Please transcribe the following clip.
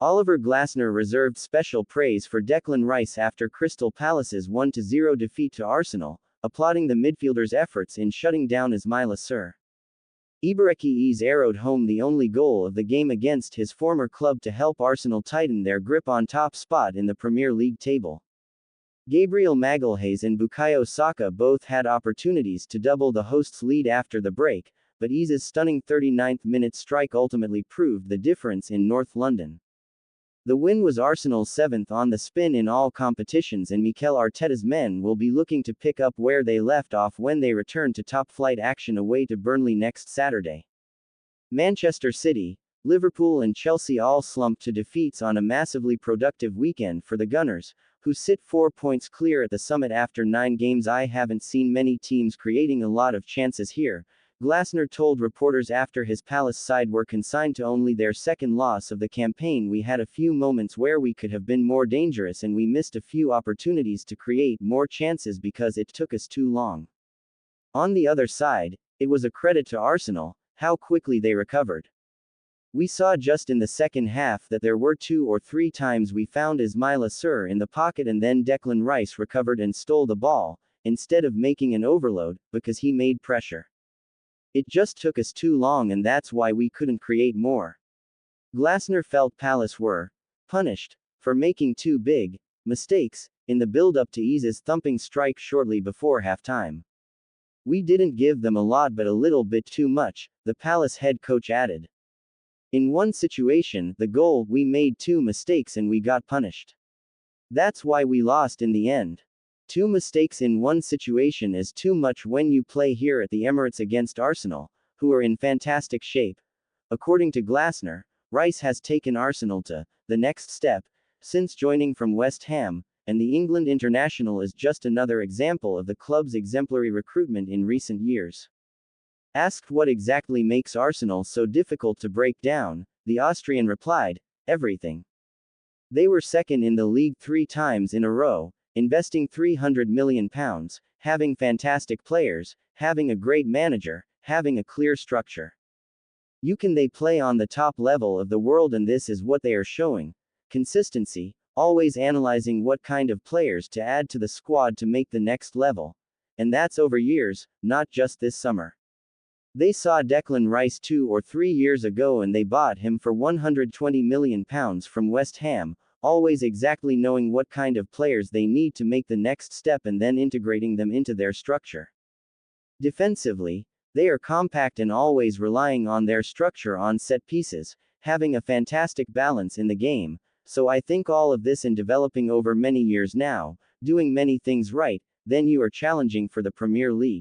Oliver Glasner reserved special praise for Declan Rice after Crystal Palace's 1-0 defeat to Arsenal, applauding the midfielder's efforts in shutting down Ismaila Sarr. Eberechi Eze arrowed home the only goal of the game against his former club to help Arsenal tighten their grip on top spot in the Premier League table. Gabriel Magalhaes and Bukayo Saka both had opportunities to double the hosts' lead after the break, but Eze's stunning 39th-minute strike ultimately proved the difference in North London. The win was Arsenal's 7th on the spin in all competitions, and Mikel Arteta's men will be looking to pick up where they left off when they return to top-flight action away to Burnley next Saturday. Manchester City, Liverpool and Chelsea all slumped to defeats on a massively productive weekend for the Gunners, who sit 4 points clear at the summit after 9 games. I haven't seen many teams creating a lot of chances here, Glasner told reporters after his Palace side were consigned to only their second loss of the campaign. We had a few moments where we could have been more dangerous and we missed a few opportunities to create more chances because it took us too long. On the other side, it was a credit to Arsenal, how quickly they recovered. We saw just in the second half that there were 2 or 3 times we found Ismaila Sarr in the pocket and then Declan Rice recovered and stole the ball, instead of making an overload, because he made pressure. It just took us too long and that's why we couldn't create more. Glasner felt Palace were punished for making 2 big mistakes in the build-up to Eze's thumping strike shortly before halftime. We didn't give them a lot but a little bit too much, the Palace head coach added. In one situation, the goal, we made 2 mistakes and we got punished. That's why we lost in the end. 2 mistakes in one situation is too much when you play here at the Emirates against Arsenal, who are in fantastic shape. According to Glasner, Rice has taken Arsenal to the next step since joining from West Ham, and the England international is just another example of the club's exemplary recruitment in recent years. Asked what exactly makes Arsenal so difficult to break down, the Austrian replied, everything. They were second in the league 3 times in a row, investing £300 million, having fantastic players, having a great manager, having a clear structure. They play on the top level of the world and this is what they are showing. Consistency, always analyzing what kind of players to add to the squad to make the next level. And that's over years, not just this summer. They saw Declan Rice 2 or 3 years ago and they bought him for £120 million from West Ham, always exactly knowing what kind of players they need to make the next step and then integrating them into their structure. Defensively, they are compact and always relying on their structure on set pieces, having a fantastic balance in the game, so I think all of this in developing over many years now, doing many things right, then you are challenging for the Premier League.